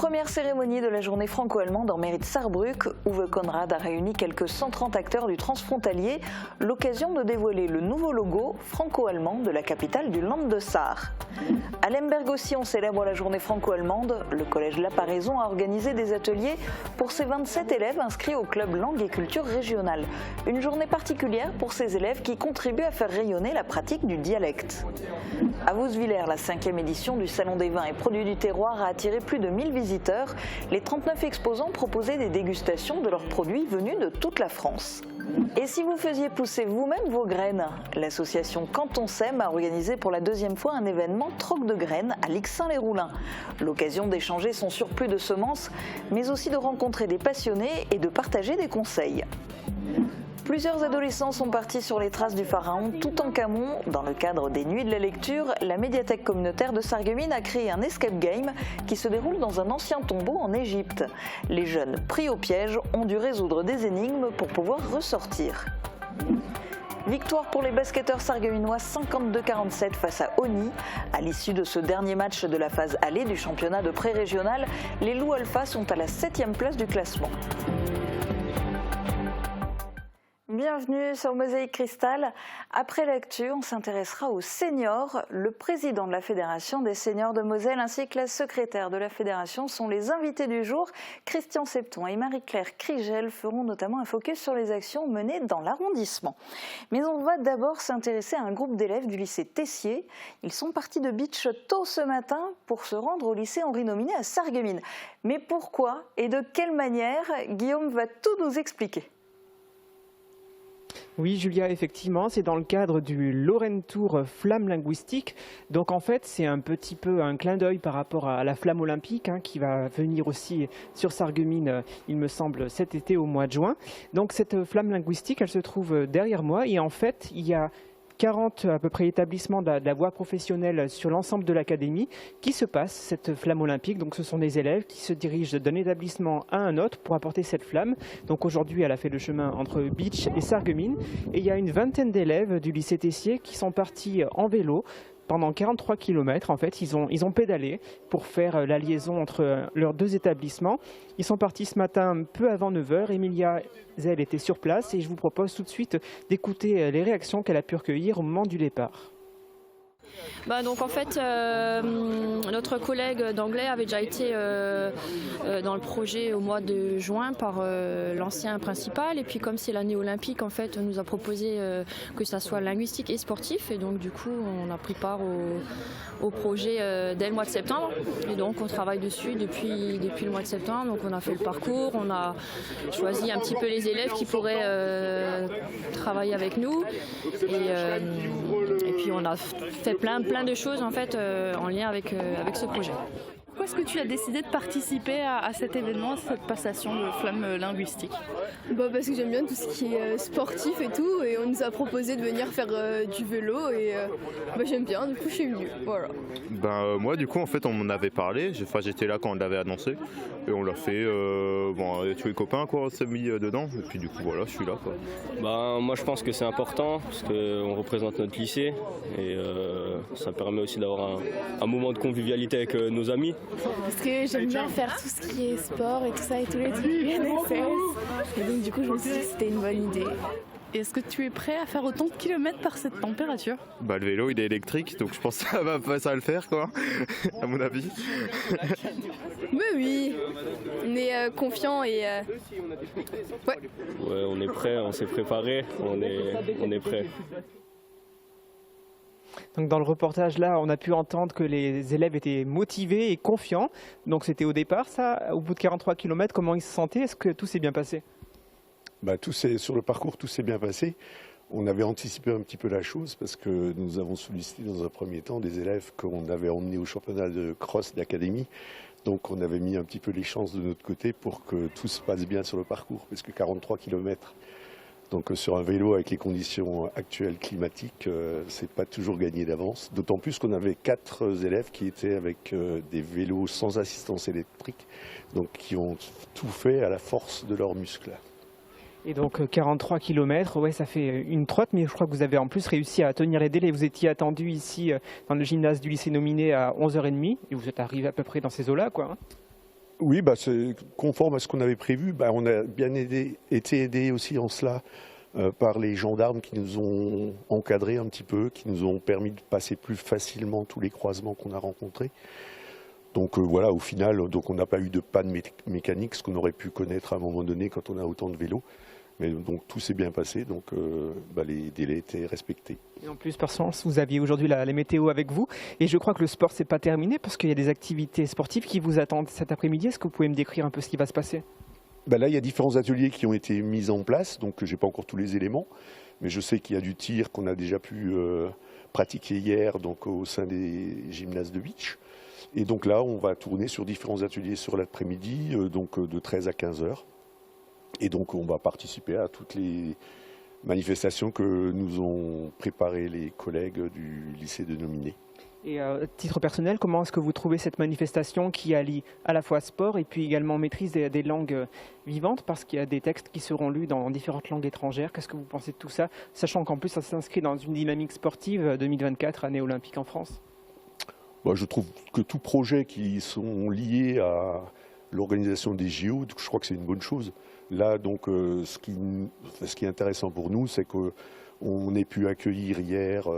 Première cérémonie de la journée franco-allemande en mairie de Saarbrück. Uwe Conrad a réuni quelques 130 acteurs du transfrontalier, l'occasion de dévoiler le nouveau logo franco-allemand de la capitale du Land de Saar. À Lemberg aussi, on célèbre la journée franco-allemande. Le collège La Paraison a organisé des ateliers pour ses 27 élèves inscrits au club langue et culture régionale. Une journée particulière pour ces élèves qui contribuent à faire rayonner la pratique du dialecte. À Vouswiller, la 5e édition du Salon des vins et produits du terroir a attiré plus de 1000 visiteurs. Les 39 exposants proposaient des dégustations de leurs produits venus de toute la France. Et si vous faisiez pousser vous-même vos graines? L'association Quand on sème a organisé pour la 2e fois un événement troc de graines à Lixin-les-Roulins. L'occasion d'échanger son surplus de semences, mais aussi de rencontrer des passionnés et de partager des conseils. Plusieurs adolescents sont partis sur les traces du pharaon Toutankhamon. Dans le cadre des Nuits de la lecture, la médiathèque communautaire de Sarreguemines a créé un escape game qui se déroule dans un ancien tombeau en Égypte. Les jeunes, pris au piège, ont dû résoudre des énigmes pour pouvoir ressortir. Victoire pour les basketteurs sarregueminois 52-47 face à Oni. À l'issue de ce dernier match de la phase allée du championnat de pré-régional, les Loups Alpha sont à la 7e place du classement. Bienvenue sur Mosaïque Cristal. Après l'actu, on s'intéressera aux seniors. Le président de la Fédération des seniors de Moselle ainsi que la secrétaire de la Fédération sont les invités du jour. Christian Septon et Marie-Claire Krigel feront notamment un focus sur les actions menées dans l'arrondissement. Mais on va d'abord s'intéresser à un groupe d'élèves du lycée Tessier. Ils sont partis de Bitche tôt ce matin pour se rendre au lycée Henri Nominet à Sarreguemines. Mais pourquoi et de quelle manière? Guillaume va tout nous expliquer. Oui, Julia, effectivement, c'est dans le cadre du Lorraine Tour Flamme Linguistique. Donc en fait, c'est un petit peu un clin d'œil par rapport à la Flamme Olympique qui va venir aussi sur Sarreguemines, il me semble, cet été au mois de juin. Donc cette Flamme Linguistique, elle se trouve derrière moi et en fait, il y a 40 à peu près établissements de la voie professionnelle sur l'ensemble de l'académie qui se passe cette flamme olympique. Donc ce sont des élèves qui se dirigent d'un établissement à un autre pour apporter cette flamme. Donc aujourd'hui elle a fait le chemin entre Bitche et Sarreguemines et il y a une vingtaine d'élèves du lycée Tessier qui sont partis en vélo. Pendant 43 km, en fait, ils ont pédalé pour faire la liaison entre leurs deux établissements. Ils sont partis ce matin peu avant 9 h. Emilia Zell était sur place et je vous propose tout de suite d'écouter les réactions qu'elle a pu recueillir au moment du départ. Donc en fait, notre collègue d'anglais avait déjà été dans le projet au mois de juin par l'ancien principal. Et puis comme c'est l'année olympique, en fait, on nous a proposé que ça soit linguistique et sportif. Et donc du coup, on a pris part au projet dès le mois de septembre. Et donc on travaille dessus depuis le mois de septembre. Donc on a fait le parcours, on a choisi un petit peu les élèves qui pourraient travailler avec nous. Et puis on a fait plein de choses en fait en lien avec ce projet. Pourquoi est-ce que tu as décidé de participer à cet événement, à cette passation de flamme linguistique? Parce que j'aime bien tout ce qui est sportif et tout, et on nous a proposé de venir faire du vélo et j'aime bien, du coup je suis venue, voilà. Moi du coup en fait on m'en avait parlé, j'étais là quand on l'avait annoncé et on l'a fait, tous les copains quoi, s'est mis dedans et puis du coup voilà je suis là quoi. Moi je pense que c'est important parce qu'on représente notre lycée et ça permet aussi d'avoir un moment de convivialité avec nos amis. Parce que j'aime bien faire tout ce qui est sport et tout ça et tous les trucs NSS. Et donc du coup je me suis dit que c'était une bonne idée. Est-ce que tu es prêt à faire autant de kilomètres par cette température? Le vélo il est électrique donc je pense que ça va le faire quoi, à mon avis. Mais oui, on est confiant et ouais on est prêt, on s'est préparé, on est prêt. Donc dans le reportage là, on a pu entendre que les élèves étaient motivés et confiants. Donc c'était au départ ça, au bout de 43 km, comment ils se sentaient? Est-ce que tout s'est bien passé? Sur le parcours, tout s'est bien passé. On avait anticipé un petit peu la chose parce que nous avons sollicité dans un premier temps des élèves qu'on avait emmenés au championnat de cross d'académie. Donc on avait mis un petit peu les chances de notre côté pour que tout se passe bien sur le parcours. Parce que 43 km, donc sur un vélo avec les conditions actuelles climatiques, c'est pas toujours gagné d'avance. D'autant plus qu'on avait 4 élèves qui étaient avec des vélos sans assistance électrique, donc qui ont tout fait à la force de leurs muscles. Et donc 43 km, ouais, ça fait une trotte, mais je crois que vous avez en plus réussi à tenir les délais. Vous étiez attendu ici dans le gymnase du lycée Nominet à 11 h 30 et vous êtes arrivé à peu près dans ces eaux-là, quoi. Oui, c'est conforme à ce qu'on avait prévu. On a bien été aidé aussi en cela par les gendarmes qui nous ont encadrés un petit peu, qui nous ont permis de passer plus facilement tous les croisements qu'on a rencontrés. Donc voilà, au final, on n'a pas eu de panne mécanique, ce qu'on aurait pu connaître à un moment donné quand on a autant de vélos. Mais donc tout s'est bien passé, donc les délais étaient respectés. Et en plus, par chance, vous aviez aujourd'hui les météos avec vous. Et je crois que le sport, c'est pas terminé parce qu'il y a des activités sportives qui vous attendent cet après-midi. Est-ce que vous pouvez me décrire un peu ce qui va se passer ? Là, il y a différents ateliers qui ont été mis en place, donc je n'ai pas encore tous les éléments. Mais je sais qu'il y a du tir qu'on a déjà pu pratiquer hier donc, au sein des gymnases de beach. Et donc là, on va tourner sur différents ateliers sur l'après-midi, donc de 13 à 15 heures. Et donc on va participer à toutes les manifestations que nous ont préparées les collègues du lycée de Nominé. Et à titre personnel, comment est-ce que vous trouvez cette manifestation qui allie à la fois sport et puis également maîtrise des langues vivantes, parce qu'il y a des textes qui seront lus dans différentes langues étrangères. Qu'est-ce que vous pensez de tout ça, sachant qu'en plus ça s'inscrit dans une dynamique sportive 2024, année olympique en France ? Je trouve que tous projets qui sont liés à l'organisation des JO, je crois que c'est une bonne chose. Là, donc, ce qui est intéressant pour nous, c'est qu'on ait pu accueillir hier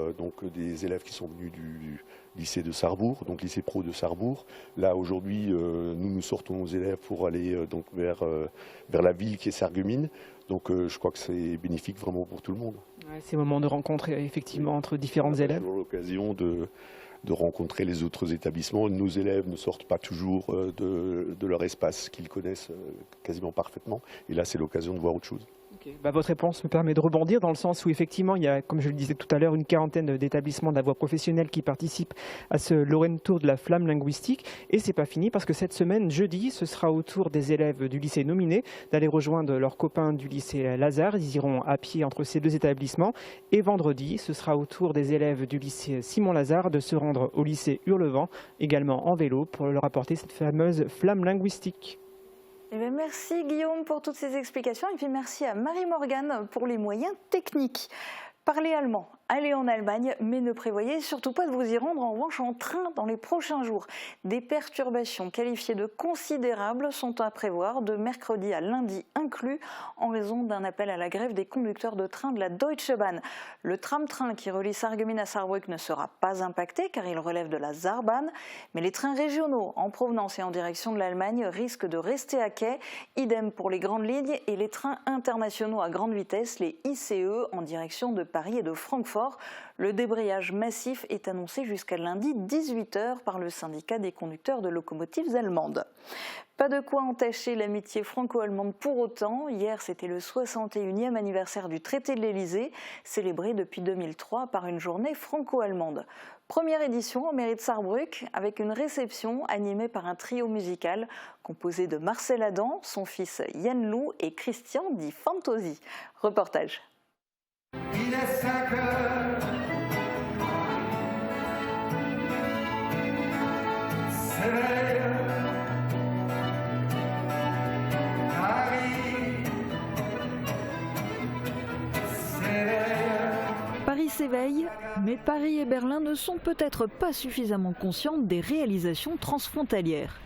des élèves qui sont venus du lycée de Sarrebourg, donc lycée pro de Sarrebourg. Là, aujourd'hui, nous sortons nos élèves pour aller vers la ville qui est Sarreguemines. Donc, je crois que c'est bénéfique vraiment pour tout le monde. Ouais, ces moments de rencontre, effectivement, entre différents élèves. On a l'occasion de rencontrer les autres établissements. Nos élèves ne sortent pas toujours de leur espace qu'ils connaissent quasiment parfaitement. Et là, c'est l'occasion de voir autre chose. Okay. Votre réponse me permet de rebondir dans le sens où effectivement il y a, comme je le disais tout à l'heure, une quarantaine d'établissements de la voie professionnelle qui participent à ce Lorraine Tour de la flamme linguistique. Et c'est pas fini parce que cette semaine, jeudi, ce sera au tour des élèves du lycée Nominé d'aller rejoindre leurs copains du lycée Lazare. Ils iront à pied entre ces deux établissements. Et vendredi, ce sera au tour des élèves du lycée Simon Lazare de se rendre au lycée Hurlevent, également en vélo, pour leur apporter cette fameuse flamme linguistique. Merci Guillaume pour toutes ces explications et puis merci à Marie-Morgane pour les moyens techniques. Parlez allemand, allez en Allemagne, mais ne prévoyez surtout pas de vous y rendre en revanche en train dans les prochains jours. Des perturbations qualifiées de considérables sont à prévoir de mercredi à lundi inclus en raison d'un appel à la grève des conducteurs de train de la Deutsche Bahn. Le tram-train qui relie Sarreguemines à Saarbrück ne sera pas impacté car il relève de la Saarbahn, mais les trains régionaux en provenance et en direction de l'Allemagne risquent de rester à quai. Idem pour les grandes lignes et les trains internationaux à grande vitesse, les ICE en direction de Paris et de Francfort. Le débrayage massif est annoncé jusqu'à lundi 18h par le syndicat des conducteurs de locomotives allemandes. Pas de quoi entacher l'amitié franco-allemande pour autant. Hier, c'était le 61e anniversaire du traité de l'Élysée, célébré depuis 2003 par une journée franco-allemande. Première édition en mairie de Sarrebruck, avec une réception animée par un trio musical composé de Marcel Adam, son fils Yann Lou et Christian Di Fantosi. Reportage. Il est 5 heures. S'éveille. Paris s'éveille, mais Paris et Berlin ne sont peut-être pas suffisamment conscientes des réalisations transfrontalières.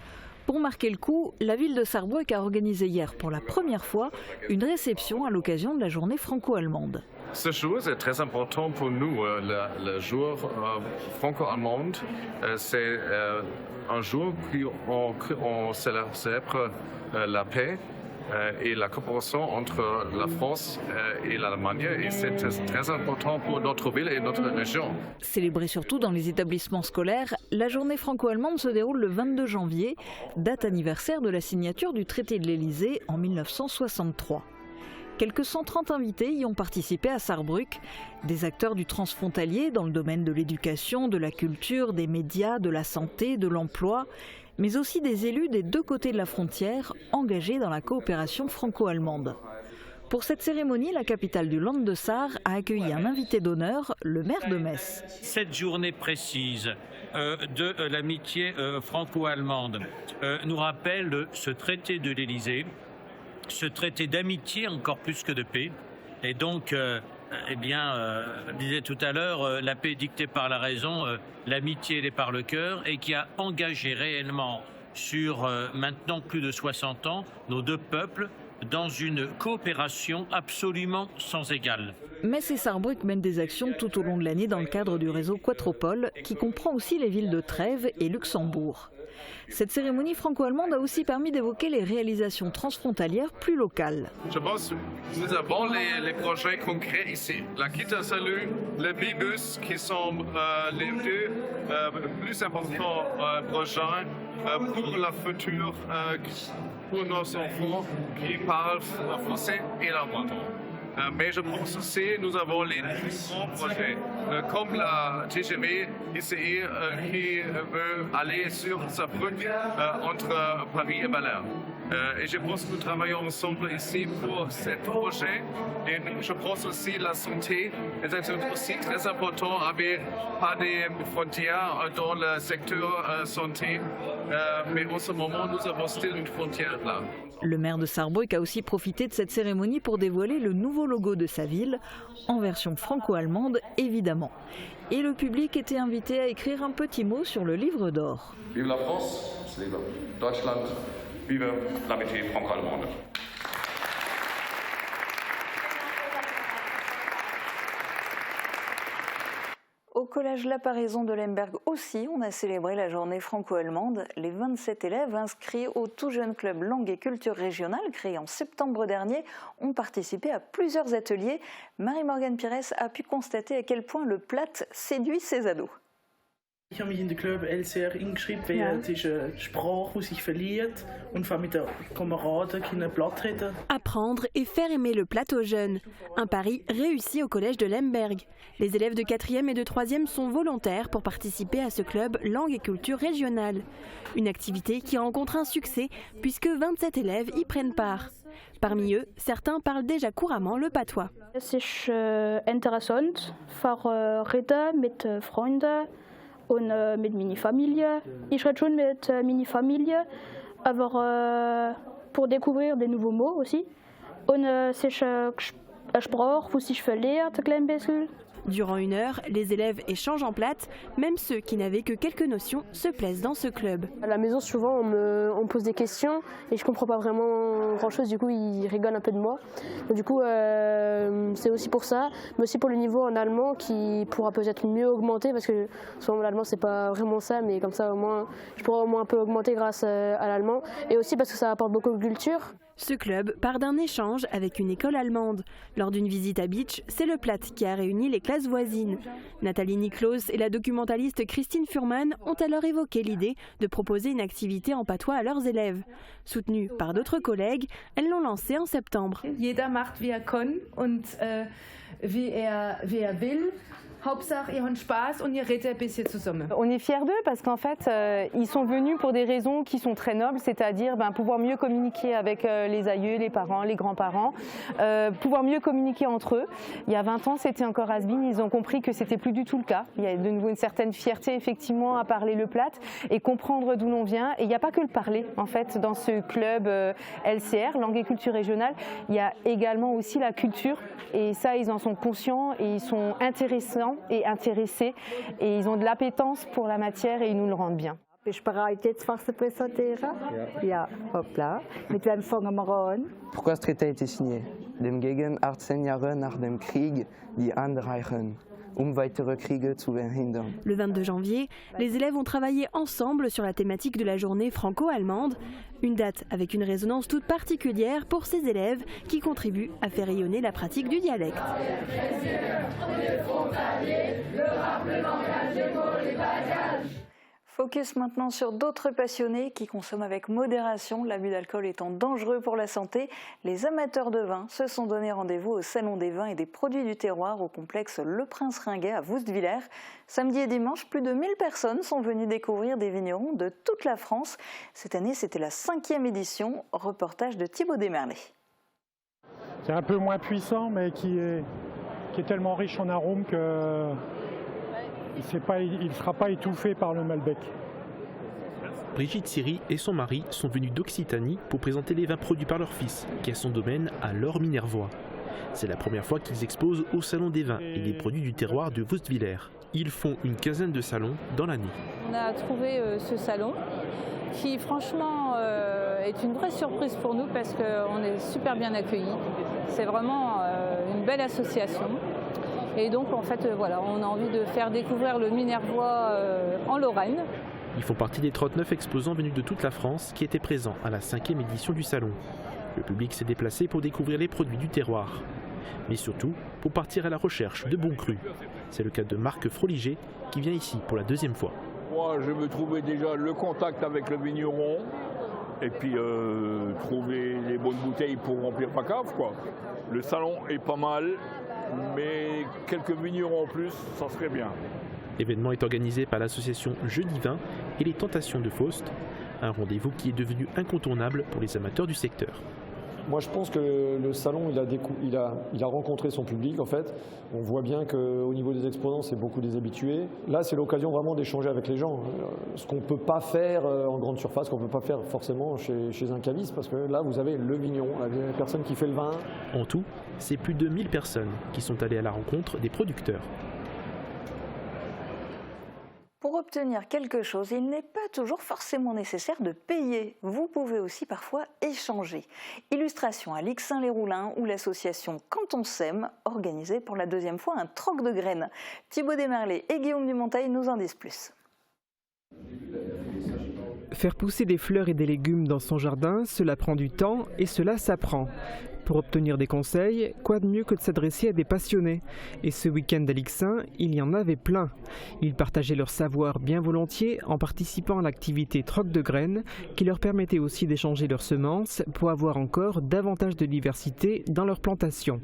Pour marquer le coup, la ville de Sarrebruck a organisé hier pour la première fois une réception à l'occasion de la journée franco-allemande. Ce jour est très important pour nous, le jour franco-allemand. C'est un jour où on célèbre la paix et la coopération entre la France et l'Allemagne. Et c'est très important pour notre ville et notre région. Célébrée surtout dans les établissements scolaires, la journée franco-allemande se déroule le 22 janvier, date anniversaire de la signature du traité de l'Élysée en 1963. Quelques 130 invités y ont participé à Sarrebruck, des acteurs du transfrontalier dans le domaine de l'éducation, de la culture, des médias, de la santé, de l'emploi, mais aussi des élus des deux côtés de la frontière engagés dans la coopération franco-allemande. Pour cette cérémonie, la capitale du Land de Saar a accueilli un invité d'honneur, le maire de Metz. Cette journée précise de l'amitié franco-allemande nous rappelle ce traité de l'Élysée, ce traité d'amitié encore plus que de paix. Et donc, je disais tout à l'heure, la paix dictée par la raison, l'amitié elle est par le cœur, et qui a engagé réellement sur maintenant plus de 60 ans, nos deux peuples, dans une coopération absolument sans égale. Metz et Sarrebruck mènent des actions tout au long de l'année dans le cadre du réseau Quatropole, qui comprend aussi les villes de Trèves et Luxembourg. Cette cérémonie franco-allemande a aussi permis d'évoquer les réalisations transfrontalières plus locales. Je pense que nous avons les projets concrets ici. La Kita Salut, le Bibus, qui sont les deux plus importants projets pour la future, pour nos enfants qui parlent français et l'allemand. Mais je pense aussi que nous avons les plus grands projets, comme la TGV ICE qui veut aller sur Saarbrück entre Paris et Berlin. Et je pense que nous travaillons ensemble ici pour ce projet. Et je pense aussi que la santé est aussi très importante avec pas des frontières dans le secteur santé. Mais en ce moment, nous avons still une frontière là. Le maire de Sarrebruck a aussi profité de cette cérémonie pour dévoiler le nouveau logo de sa ville, en version franco-allemande évidemment. Et le public était invité à écrire un petit mot sur le livre d'or. Vive la France, vive Deutschland, vive l'amitié franco-allemande. Au collège La Paraison de Lemberg aussi, on a célébré la journée franco-allemande. Les 27 élèves inscrits au tout jeune club langue et culture régionale, créé en septembre dernier, ont participé à plusieurs ateliers. Marie-Morgane Pires a pu constater à quel point le platt séduit ses ados. Ich habe mich in den Club LCR eingeschrieben, weil es ist eine Sprache, die sich verliert und vor allem mit den Kameraden qui ne platt reden. Apprendre et faire aimer le platt aux jeunes. Un pari réussi au collège de Lemberg. Les élèves de 4e et de 3e sont volontaires pour participer à ce club langue et culture régionale. Une activité qui rencontre un succès puisque 27 élèves y prennent part. Parmi eux, certains parlent déjà couramment le patois. Es ist interessant, für reden mit Freunden. Und mit meiner Familie. Ich rede schon mit meiner Familie, aber pour découvrir des nouveaux mots aussi. Und es ist eine Sprache, die sich verliert, ein klein bisschen. Durant une heure, les élèves échangent en platt. Même ceux qui n'avaient que quelques notions se plaisent dans ce club. À la maison, souvent, on me pose des questions et je ne comprends pas vraiment grand-chose. Du coup, ils rigolent un peu de moi. Donc, du coup, c'est aussi pour ça, mais aussi pour le niveau en allemand qui pourra peut-être mieux augmenter parce que souvent l'allemand, c'est pas vraiment ça, mais comme ça, au moins, je pourrais au moins un peu augmenter grâce à l'allemand. Et aussi parce que ça apporte beaucoup de culture. Ce club part d'un échange avec une école allemande. Lors d'une visite à Beach, c'est le platt qui a réuni les classes voisines. Nathalie Niklaus et la documentaliste Christine Furman ont alors évoqué l'idée de proposer une activité en patois à leurs élèves. Soutenues par d'autres collègues, elles l'ont lancée en septembre. Jeder macht wie kann und wie will. Hauptsache, ihr habt Spaß und ihr redet ein bisschen zusammen. On est fiers d'eux parce qu'en fait, ils sont venus pour des raisons qui sont très nobles, c'est-à-dire pouvoir mieux communiquer avec les aïeux, les parents, les grands-parents, pouvoir mieux communiquer entre eux. Il y a 20 ans, c'était encore has-been, ils ont compris que c'était plus du tout le cas. Il y a de nouveau une certaine fierté effectivement à parler le platt et comprendre d'où l'on vient. Et il n'y a pas que le parler en fait dans ce club LCR, langue et culture régionale. Il y a également aussi la culture et ça, ils en sont conscients et ils sont et intéressés et ils ont de l'appétence pour la matière et ils nous le rendent bien. Bist du bereit, jetzt was zu präsentieren? Ja, hoppla. Mit wem fangen wir an? Pourquoi ce traité a été signé? Dem gegen 18 Jahre nach dem Krieg die anreichen. Weitere Kriege zu verhindern. Le 22 janvier, les élèves ont travaillé ensemble sur la thématique de la journée franco-allemande. Une date avec une résonance toute particulière pour ces élèves qui contribuent à faire rayonner la pratique du dialecte. Focus maintenant sur d'autres passionnés qui consomment avec modération. L'abus d'alcool étant dangereux pour la santé, les amateurs de vin se sont donné rendez-vous au Salon des vins et des produits du terroir au complexe Le Prince Ringuet à Woustviller. Samedi et dimanche, plus de 1000 personnes sont venues découvrir des vignerons de toute la France. Cette année, c'était la 5e édition. Reportage de Thibaut Desmerlet. C'est un peu moins puissant, mais qui est tellement riche en arômes que il ne sera pas étouffé par le Malbec. Brigitte Siri et son mari sont venus d'Occitanie pour présenter les vins produits par leur fils, qui a son domaine à l'Or-Minervois. C'est la première fois qu'ils exposent au Salon des vins et des produits du terroir de Woustviller. Ils font une quinzaine de salons dans l'année. On a trouvé ce salon qui franchement est une vraie surprise pour nous parce qu'on est super bien accueillis. C'est vraiment une belle association. Et donc en fait voilà, on a envie de faire découvrir le Minervois en Lorraine. Ils font partie des 39 exposants venus de toute la France qui étaient présents à la 5e édition du salon. Le public s'est déplacé pour découvrir les produits du terroir, mais surtout pour partir à la recherche de bons crus. C'est le cas de Marc Froliger qui vient ici pour la 2e fois. Moi, je veux trouver déjà le contact avec le vigneron et puis trouver les bonnes bouteilles pour remplir ma cave, quoi. Le salon est pas mal, mais quelques vignerons en plus, ça serait bien. L'événement est organisé par l'association Jeudi Vin et les Tentations de Faust, un rendez-vous qui est devenu incontournable pour les amateurs du secteur. Moi, je pense que le salon, il a rencontré son public, en fait. On voit bien qu'au niveau des exposants, c'est beaucoup des habitués. Là, c'est l'occasion vraiment d'échanger avec les gens. Ce qu'on ne peut pas faire en grande surface, qu'on ne peut pas faire forcément chez un caviste, parce que là, vous avez le vigneron, la personne qui fait le vin. En tout, c'est plus de 1000 personnes qui sont allées à la rencontre des producteurs. Pour obtenir quelque chose, il n'est pas toujours forcément nécessaire de payer. Vous pouvez aussi parfois échanger. Illustration à Lixin-les-Roulins où l'association Quand on sème organisait pour la 2e fois un troc de graines. Thibaut Desmerlet et Guillaume Dumonteil nous en disent plus. Faire pousser des fleurs et des légumes dans son jardin, cela prend du temps et cela s'apprend. Pour obtenir des conseils, quoi de mieux que de s'adresser à des passionnés? Et ce week-end à Lixin, il y en avait plein. Ils partageaient leur savoir bien volontiers en participant à l'activité troc de graines qui leur permettait aussi d'échanger leurs semences pour avoir encore davantage de diversité dans leur plantation.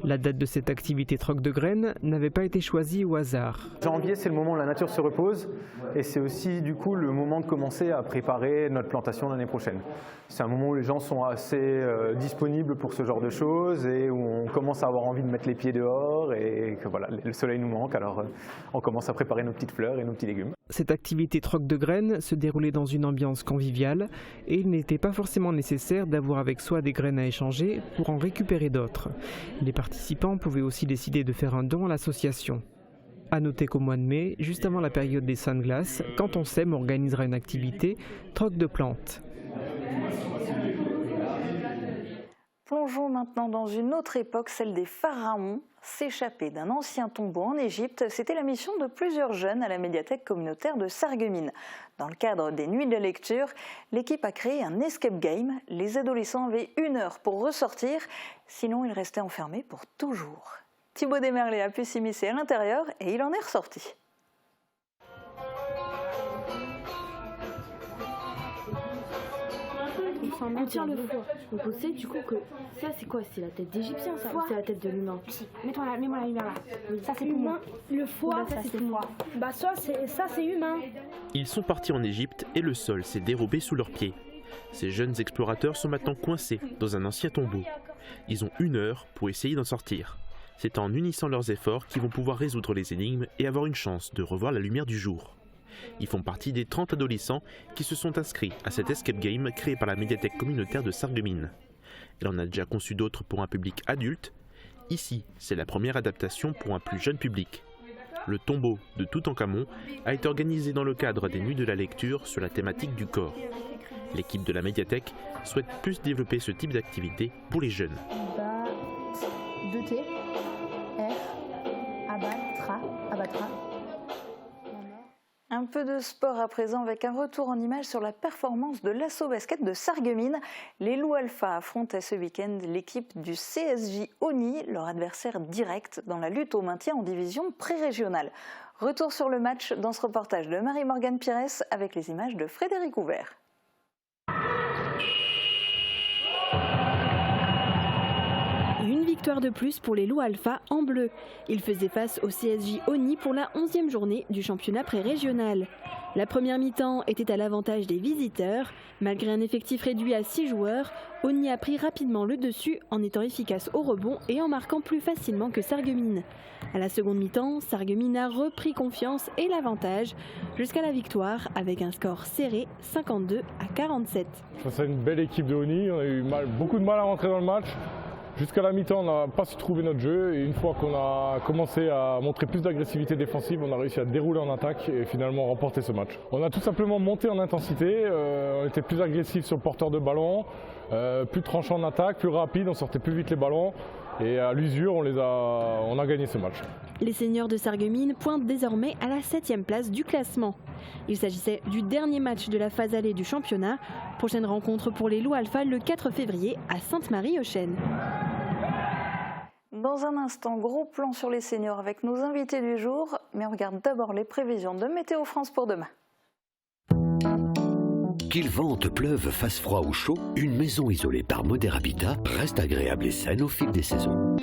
La date de cette activité troc de graines n'avait pas été choisie au hasard. Janvier, c'est le moment où la nature se repose et c'est aussi du coup le moment de commencer à préparer notre plantation l'année prochaine. C'est un moment où les gens sont assez disponibles pour ce genre de choses et où on commence à avoir envie de mettre les pieds dehors et que voilà, le soleil nous manque, alors on commence à préparer nos petites fleurs et nos petits légumes. Cette activité troc de graines se déroulait dans une ambiance conviviale et il n'était pas forcément nécessaire d'avoir avec soi des graines à échanger pour en récupérer d'autres. Les participants pouvaient aussi décider de faire un don à l'association. A noter qu'au mois de mai, juste avant la période des Saintes Glaces, Quand on sème organisera une activité troc de plantes. Plongeons maintenant dans une autre époque, celle des pharaons. S'échapper d'un ancien tombeau en Égypte, c'était la mission de plusieurs jeunes à la médiathèque communautaire de Sarreguemines. Dans le cadre des nuits de lecture, l'équipe a créé un escape game. Les adolescents avaient 1 heure pour ressortir, sinon ils restaient enfermés pour toujours. Thibaut Desmerlet a pu s'immiscer à l'intérieur et il en est ressorti. On tient le foie. Donc on sait du coup que ça c'est quoi? C'est la tête d'Égyptien ça ou c'est la tête de l'humain? Mets-moi la lumière là. Oui. Ça c'est humain. Le foie, ça c'est foie. Bah ça c'est humain. Ils sont partis en Égypte et le sol s'est dérobé sous leurs pieds. Ces jeunes explorateurs sont maintenant coincés dans un ancien tombeau. Ils ont 1 heure pour essayer d'en sortir. C'est en unissant leurs efforts qu'ils vont pouvoir résoudre les énigmes et avoir une chance de revoir la lumière du jour. Ils font partie des 30 adolescents qui se sont inscrits à cet escape game créé par la médiathèque communautaire de Sarreguemines. Elle en a déjà conçu d'autres pour un public adulte. Ici, c'est la première adaptation pour un plus jeune public. Le tombeau de Toutankhamon a été organisé dans le cadre des Nuits de la lecture sur la thématique du corps. L'équipe de la médiathèque souhaite plus développer ce type d'activité pour les jeunes. Bat-2-T, R, abatra. Un peu de sport à présent avec un retour en images sur la performance de l'Asso Basket de Sarreguemines. Les Loups Alpha affrontaient ce week-end l'équipe du CSJ Oni, leur adversaire direct dans la lutte au maintien en division pré-régionale. Retour sur le match dans ce reportage de Marie-Morgane Pires avec les images de Frédéric Ouvert. Une victoire de plus pour les Loups Alpha en bleu. Ils faisaient face au CSJ Oni pour la 11e journée du championnat pré-régional. La première mi-temps était à l'avantage des visiteurs. Malgré un effectif réduit à 6 joueurs, Oni a pris rapidement le dessus en étant efficace au rebond et en marquant plus facilement que Sarreguemines. À la seconde mi-temps, Sarreguemines a repris confiance et l'avantage jusqu'à la victoire avec un score serré 52-47. C'est une belle équipe de Oni, on a eu beaucoup de mal à rentrer dans le match. Jusqu'à la mi-temps, on n'a pas su trouver notre jeu et une fois qu'on a commencé à montrer plus d'agressivité défensive, on a réussi à dérouler en attaque et finalement remporter ce match. On a tout simplement monté en intensité, on était plus agressif sur le porteur de ballon, plus tranchant en attaque, plus rapide, on sortait plus vite les ballons et à l'usure, on a gagné ce match. Les seniors de Sarreguemines pointent désormais à la 7e place du classement. Il s'agissait du dernier match de la phase allée du championnat. Prochaine rencontre pour les loups alpha le 4 février à Sainte-Marie-aux-Chênes. Dans un instant, gros plan sur les seniors avec nos invités du jour, mais on regarde d'abord les prévisions de Météo France pour demain. Qu'il vente, pleuve, fasse froid ou chaud, une maison isolée par Moder Habitat reste agréable et saine au fil des saisons.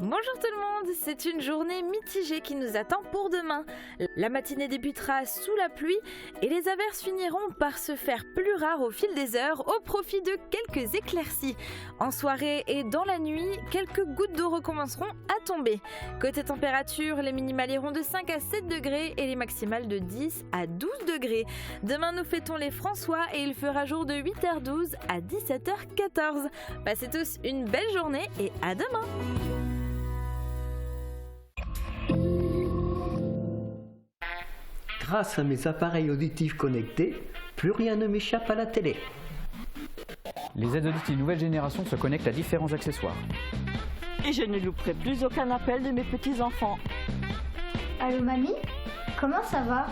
Bonjour tout le monde, c'est une journée mitigée qui nous attend pour demain. La matinée débutera sous la pluie et les averses finiront par se faire plus rares au fil des heures au profit de quelques éclaircies. En soirée et dans la nuit, quelques gouttes d'eau recommenceront à tomber. Côté température, les minimales iront de 5 à 7 degrés et les maximales de 10 à 12 degrés. Demain nous fêtons les François et il fera jour de 8h12 à 17h14. Passez tous une belle journée et à demain. Grâce à mes appareils auditifs connectés, plus rien ne m'échappe à la télé. Les aides auditives nouvelle génération se connectent à différents accessoires. Et je ne louperai plus aucun appel de mes petits-enfants. Allô mamie, comment ça va?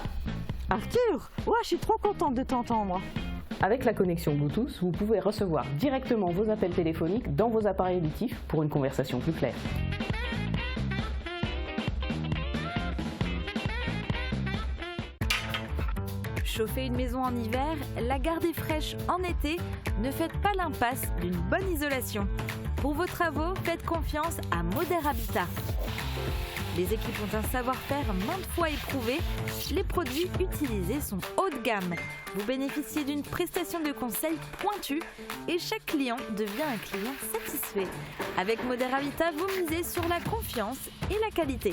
Arthur, ouais, je suis trop contente de t'entendre. Avec la connexion Bluetooth, vous pouvez recevoir directement vos appels téléphoniques dans vos appareils auditifs pour une conversation plus claire. Chauffer une maison en hiver, la garder fraîche en été, ne faites pas l'impasse d'une bonne isolation. Pour vos travaux, faites confiance à Moder Habitat. Les équipes ont un savoir-faire maintes fois éprouvé. Les produits utilisés sont haut de gamme. Vous bénéficiez d'une prestation de conseil pointue et chaque client devient un client satisfait. Avec Moder Habitat, vous misez sur la confiance et la qualité.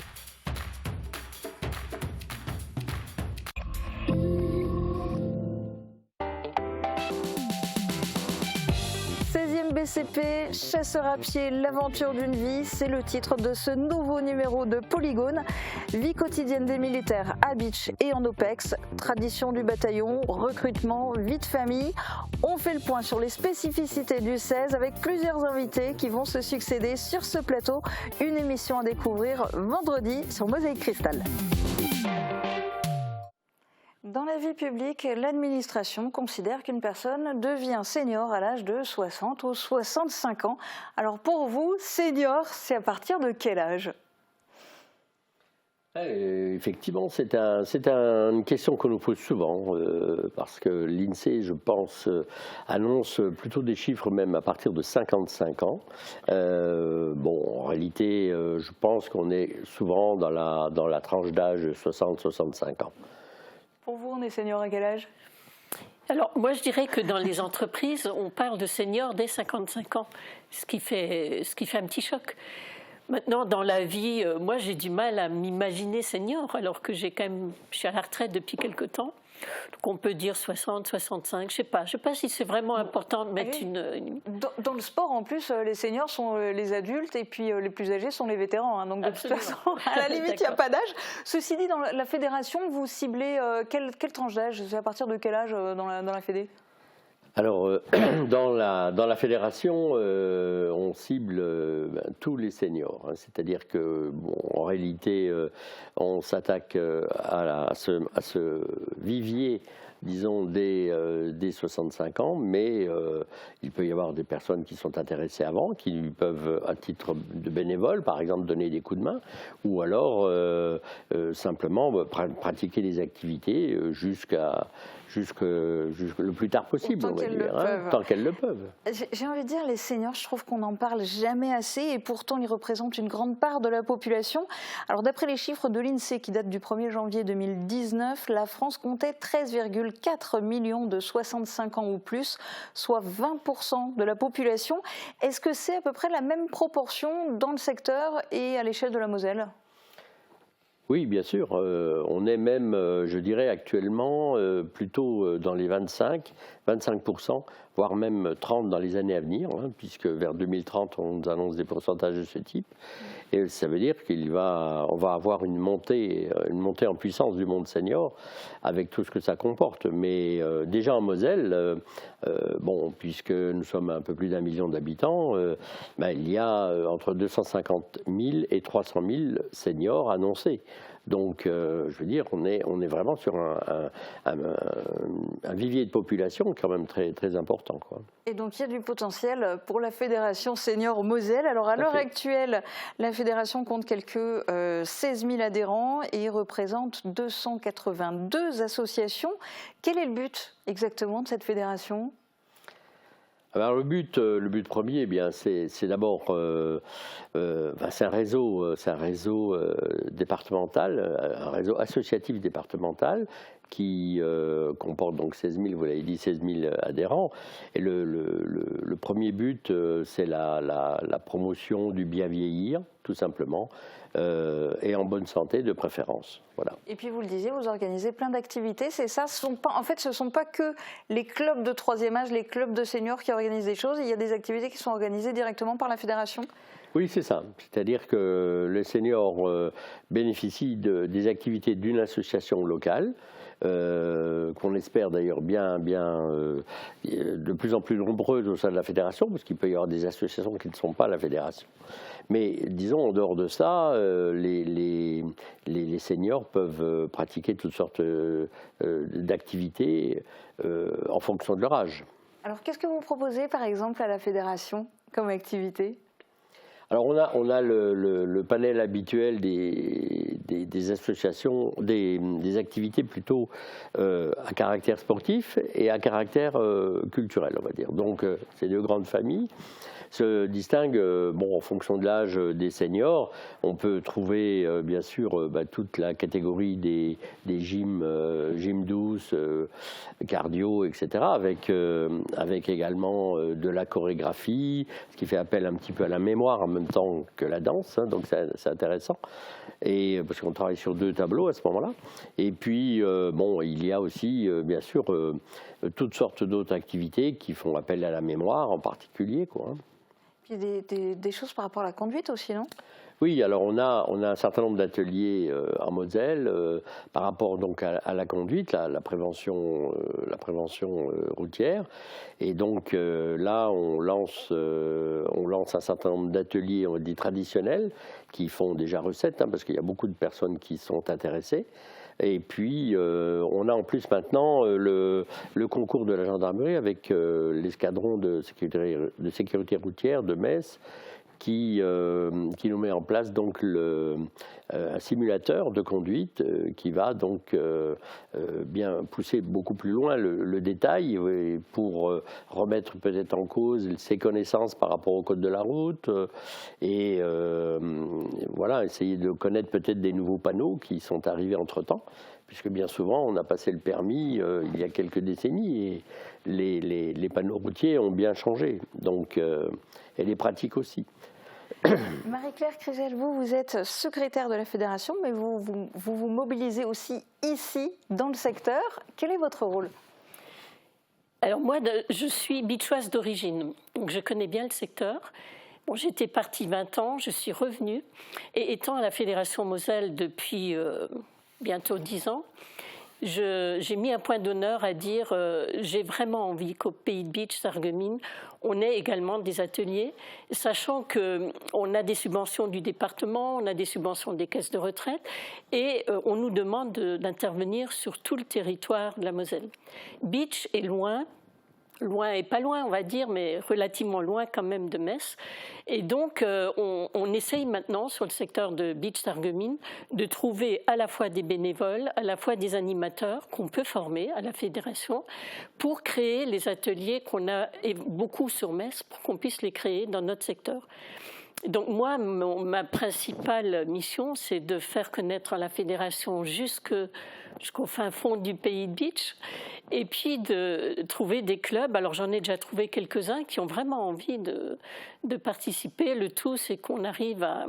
BCP, chasseur à pied, l'aventure d'une vie, c'est le titre de ce nouveau numéro de Polygone. Vie quotidienne des militaires à Beach et en OPEX, tradition du bataillon, recrutement, vie de famille. On fait le point sur les spécificités du 16 avec plusieurs invités qui vont se succéder sur ce plateau. Une émission à découvrir vendredi sur Mosaïque Cristal. Dans la vie publique, l'administration considère qu'une personne devient senior à l'âge de 60 ou 65 ans. Alors pour vous, senior, c'est à partir de quel âge ? Effectivement, c'est une question qu'on nous pose souvent, parce que l'INSEE, je pense, annonce plutôt des chiffres même à partir de 55 ans. En réalité, je pense qu'on est souvent dans la tranche d'âge 60-65 ans. Pour vous, on est senior à quel âge ? Alors, moi, je dirais que dans les entreprises, on parle de senior dès 55 ans, ce qui fait un petit choc. Maintenant, dans la vie, moi, j'ai du mal à m'imaginer senior, alors que je suis à la retraite depuis quelque temps. Donc, on peut dire 60, 65, je sais pas si c'est vraiment important de mettre Dans le sport, en plus, les seniors sont les adultes et puis les plus âgés sont les vétérans. Hein, donc, de toute façon, à la limite, il n'y a pas d'âge. Ceci dit, dans la fédération, vous ciblez quelle tranche d'âge ? C'est à partir de quel âge dans la fédé ? Alors, dans la fédération, on cible tous les seniors. Hein, c'est-à-dire que, en réalité, on s'attaque à ce vivier, disons, dès 65 ans, mais il peut y avoir des personnes qui sont intéressées avant, qui peuvent, à titre de bénévole, par exemple, donner des coups de main, ou alors simplement pratiquer des activités jusque le plus tard possible, on va dire, tant qu'elles le peuvent. J'ai envie de dire, les seniors, je trouve qu'on n'en parle jamais assez et pourtant ils représentent une grande part de la population. Alors d'après les chiffres de l'INSEE qui datent du 1er janvier 2019, la France comptait 13,4 millions de 65 ans ou plus, soit 20% de la population. Est-ce que c'est à peu près la même proportion dans le secteur et à l'échelle de la Moselle ? Oui, bien sûr. On est même, je dirais actuellement, plutôt dans les 25%, voire même 30% dans les années à venir, hein, puisque vers 2030, on nous annonce des pourcentages de ce type. Et ça veut dire qu'on va avoir une montée en puissance du monde senior, avec tout ce que ça comporte. Mais déjà en Moselle, bon, puisque nous sommes un peu plus d'1 million d'habitants, il y a entre 250 000 et 300 000 seniors annoncés. Donc, je veux dire, on est vraiment sur un vivier de population quand même très, très important, quoi. Et donc, il y a du potentiel pour la Fédération Senior Moselle. Alors, à l'heure actuelle, la Fédération compte quelques 16 000 adhérents et représente 282 associations. Quel est le but exactement de cette fédération ? Alors le but premier, eh bien, c'est d'abord, c'est un réseau départemental, un réseau associatif départemental qui comporte donc 16 000, vous l'avez dit, 16 000 adhérents. Et le premier but, c'est la promotion du bien vieillir, tout simplement, et en bonne santé de préférence. Voilà. Et puis vous le disiez, vous organisez plein d'activités, c'est ça, en fait ce ne sont pas que les clubs de troisième âge, les clubs de seniors qui organisent des choses, il y a des activités qui sont organisées directement par la fédération ? Oui, c'est ça. C'est-à-dire que les seniors bénéficient des activités d'une association locale, qu'on espère d'ailleurs bien de plus en plus nombreuses au sein de la fédération, parce qu'il peut y avoir des associations qui ne sont pas la fédération. Mais disons, en dehors de ça, les seniors peuvent pratiquer toutes sortes d'activités en fonction de leur âge. Alors, qu'est-ce que vous proposez, par exemple, à la fédération comme activité ? Alors on a le panel habituel des associations, des activités plutôt à caractère sportif et à caractère culturel, on va dire. Donc ces deux grandes familles se distinguent en fonction de l'âge des seniors. On peut trouver bien sûr toute la catégorie des gyms douces, cardio, etc. avec également de la chorégraphie, ce qui fait appel un petit peu à la mémoire en même temps que la danse, hein, donc c'est intéressant. Et parce qu'on travaille sur 2 tableaux à ce moment-là. Et puis il y a aussi bien sûr toutes sortes d'autres activités qui font appel à la mémoire en particulier, quoi, hein. Puis des choses par rapport à la conduite aussi, non ? Oui, alors on a un certain nombre d'ateliers en Moselle par rapport donc à la conduite, la prévention routière. Et donc là, on lance un certain nombre d'ateliers, on dit traditionnels, qui font déjà recette, hein, parce qu'il y a beaucoup de personnes qui sont intéressées. Et puis, on a en plus maintenant le concours de la gendarmerie avec l'escadron de sécurité routière de Metz qui nous met en place donc un simulateur de conduite qui va donc bien pousser beaucoup plus loin le détail pour remettre peut-être en cause ses connaissances par rapport au code de la route et voilà, essayer de connaître peut-être des nouveaux panneaux qui sont arrivés entre-temps, puisque bien souvent on a passé le permis il y a quelques décennies et les panneaux routiers ont bien changé, donc et les pratiques aussi. Marie-Claire Crigel, vous êtes secrétaire de la fédération, mais vous mobilisez aussi ici, dans le secteur. Quel est votre rôle ? Alors moi, je suis beachoise d'origine, donc je connais bien le secteur. Bon, j'étais partie 20 ans, je suis revenue, et étant à la Fédération Moselle depuis bientôt 10 ans, j'ai mis un point d'honneur à dire j'ai vraiment envie qu'au Pays de Bitche, Sarreguemines, on ait également des ateliers, sachant qu'on a des subventions du département, on a des subventions des caisses de retraite, et on nous demande d'intervenir sur tout le territoire de la Moselle. Bitche est loin et pas loin, on va dire, mais relativement loin quand même de Metz. Et donc, on essaye maintenant, sur le secteur de Bitche-Sarreguemines, de trouver à la fois des bénévoles, à la fois des animateurs qu'on peut former à la fédération pour créer les ateliers qu'on a beaucoup sur Metz, pour qu'on puisse les créer dans notre secteur. Donc moi, ma principale mission, c'est de faire connaître la fédération jusqu'au fin fond du Pays de Bitche Et puis de trouver des clubs, alors j'en ai déjà trouvé quelques-uns qui ont vraiment envie de participer. Le tout, c'est qu'on arrive à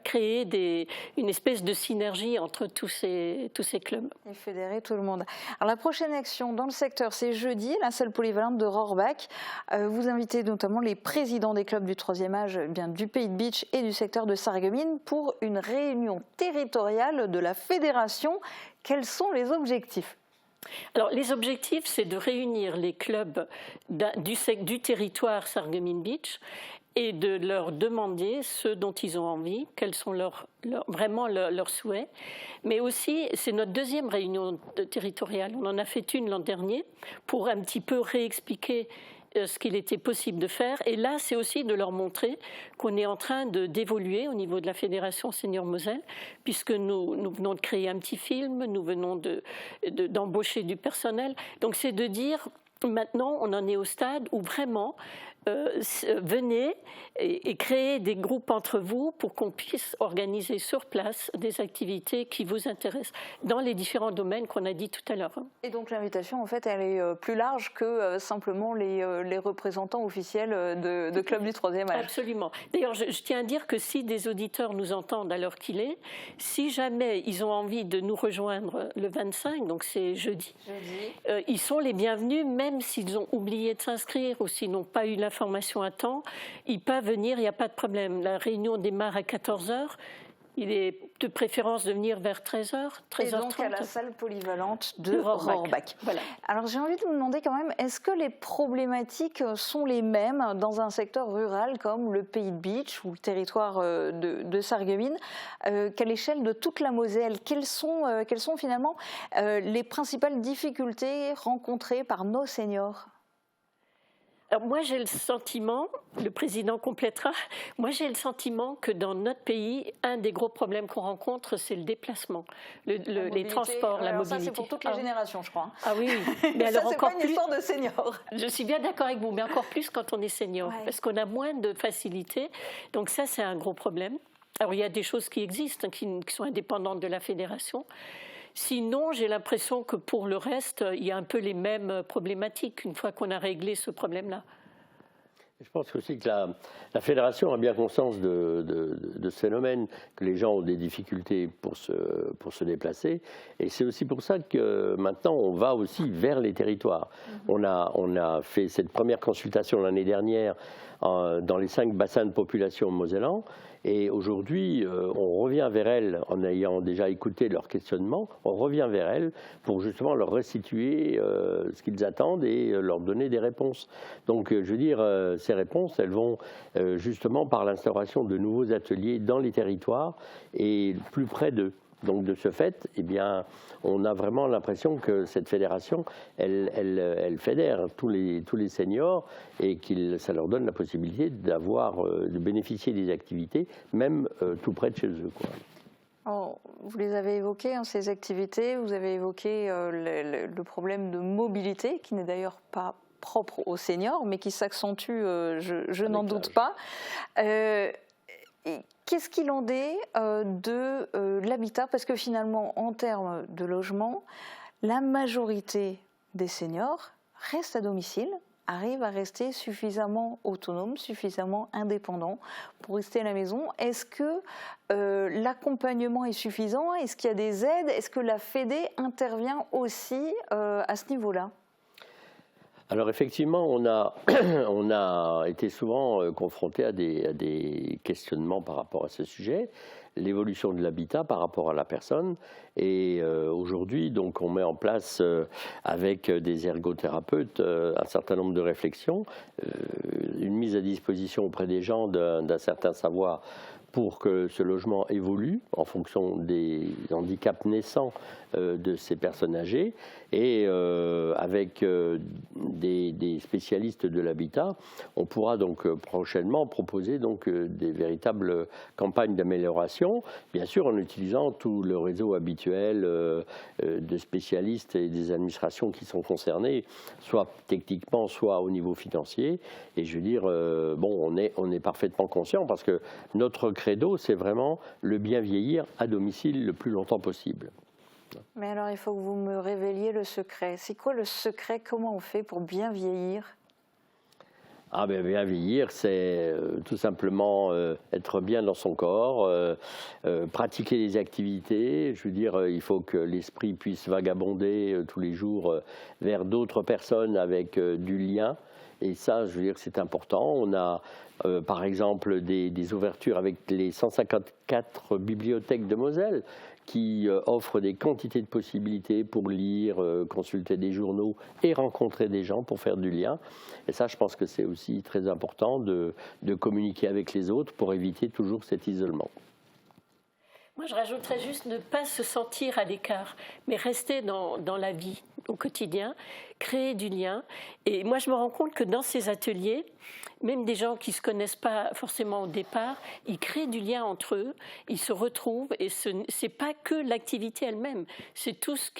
créer une espèce de synergie entre tous ces clubs. Et fédérer tout le monde. Alors la prochaine action dans le secteur, c'est jeudi, la salle polyvalente de Rohrbach. Vous invitez notamment les présidents des clubs du 3e âge du Pays de Bitche et du secteur de Sarreguemines pour une réunion territoriale de la fédération. Quels sont les objectifs ? Alors, les objectifs, c'est de réunir les clubs du territoire Sarreguemines Beach et de leur demander ce dont ils ont envie, quels sont vraiment leurs souhaits. Mais aussi, c'est notre deuxième réunion territoriale. On en a fait une l'an dernier pour un petit peu réexpliquer ce qu'il était possible de faire. Et là, c'est aussi de leur montrer qu'on est en train d'évoluer au niveau de la Fédération Senior Moselle, puisque nous venons de créer un petit film, nous venons d'embaucher du personnel. Donc c'est de dire, maintenant, on en est au stade où vraiment, venez et créez des groupes entre vous pour qu'on puisse organiser sur place des activités qui vous intéressent dans les différents domaines qu'on a dit tout à l'heure. Et donc l'invitation, en fait, elle est plus large que simplement les représentants officiels de clubs du 3e âge. Absolument. D'ailleurs, je tiens à dire que si des auditeurs nous entendent à l'heure qu'il est, si jamais ils ont envie de nous rejoindre le 25, donc c'est jeudi. Ils sont les bienvenus, même s'ils ont oublié de s'inscrire ou s'ils n'ont pas eu l'information à temps, ils peuvent venir, il n'y a pas de problème. La réunion démarre à 14h. Il est de préférence de venir vers 13h, 13h30. Et donc à la salle polyvalente de Rohrbach. Voilà. Alors j'ai envie de vous demander quand même, est-ce que les problématiques sont les mêmes dans un secteur rural comme le Pays de Bitche ou le territoire de Sarreguemines qu'à l'échelle de toute la Moselle? Quelles sont finalement les principales difficultés rencontrées par nos seniors? Alors moi, j'ai le sentiment, le président complétera, moi j'ai le sentiment que dans notre pays, un des gros problèmes qu'on rencontre, c'est le déplacement, les transports, la mobilité. Ça, c'est pour toutes les générations, je crois. Ah oui, mais alors ça, encore pas une histoire de seniors. Je suis bien d'accord avec vous, mais encore plus quand on est senior, parce qu'on a moins de facilité. Donc ça, c'est un gros problème. Alors il y a des choses qui existent, qui sont indépendantes de la fédération. Sinon, j'ai l'impression que pour le reste, il y a un peu les mêmes problématiques une fois qu'on a réglé ce problème-là. Je pense aussi que la fédération a bien conscience de ce phénomène, que les gens ont des difficultés pour se déplacer. Et c'est aussi pour ça que maintenant, on va aussi vers les territoires. On a fait cette première consultation l'année dernière dans les 5 bassins de population mosellans. Et aujourd'hui, on revient vers elles, en ayant déjà écouté leurs questionnements, on revient vers elles pour justement leur restituer ce qu'ils attendent et leur donner des réponses. Donc, je veux dire, ces réponses, elles vont justement par l'instauration de nouveaux ateliers dans les territoires et plus près d'eux. Donc, de ce fait, eh bien, on a vraiment l'impression que cette fédération, elle fédère tous les seniors et ça leur donne la possibilité de bénéficier des activités, même tout près de chez eux, quoi. Alors, vous les avez évoquées, ces activités, vous avez évoqué le problème de mobilité, qui n'est d'ailleurs pas propre aux seniors, mais qui s'accentue, je n'en doute pas. Qu'est-ce qu'il en est de l'habitat? Parce que finalement, en termes de logement, la majorité des seniors restent à domicile, arrivent à rester suffisamment autonomes, suffisamment indépendants pour rester à la maison. Est-ce que l'accompagnement est suffisant? Est-ce qu'il y a des aides? Est-ce que la Fédé intervient aussi à ce niveau-là? Alors effectivement, on a été souvent confronté à des questionnements par rapport à ce sujet, l'évolution de l'habitat par rapport à la personne. Et aujourd'hui, donc, on met en place avec des ergothérapeutes un certain nombre de réflexions, une mise à disposition auprès des gens d'un certain savoir pour que ce logement évolue en fonction des handicaps naissants de ces personnes âgées et avec des spécialistes de l'habitat, on pourra donc prochainement proposer donc des véritables campagnes d'amélioration, bien sûr en utilisant tout le réseau habituel de spécialistes et des administrations qui sont concernées, soit techniquement, soit au niveau financier. Et je veux dire, bon, on est parfaitement conscient parce que notre credo, c'est vraiment le bien vieillir à domicile le plus longtemps possible. Mais alors, il faut que vous me révéliez le secret. C'est quoi le secret? Comment on fait pour bien vieillir? Ah ben, bien vieillir, c'est tout simplement être bien dans son corps, pratiquer les activités. Je veux dire, il faut que l'esprit puisse vagabonder tous les jours vers d'autres personnes avec du lien. Et ça, je veux dire, c'est important. On a, par exemple, des ouvertures avec les 154 bibliothèques de Moselle qui offrent des quantités de possibilités pour lire, consulter des journaux et rencontrer des gens pour faire du lien. Et ça, je pense que c'est aussi très important de communiquer avec les autres pour éviter toujours cet isolement. Moi, je rajouterais juste ne pas se sentir à l'écart, mais rester dans la vie au quotidien, créer du lien. Et moi, je me rends compte que dans ces ateliers, même des gens qui ne se connaissent pas forcément au départ, ils créent du lien entre eux, ils se retrouvent, et ce n'est pas que l'activité elle-même, c'est tout ce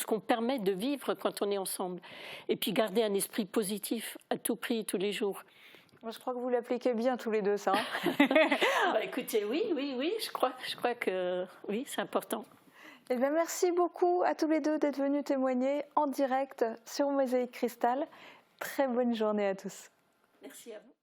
qu'on permet de vivre quand on est ensemble. Et puis garder un esprit positif à tout prix, tous les jours. Moi, je crois que vous l'appliquez bien tous les deux, ça. Bah, écoutez, oui, je crois que oui, c'est important. Eh bien, merci beaucoup à tous les deux d'être venus témoigner en direct sur Mosaïque Cristal. Très bonne journée à tous. Merci à vous.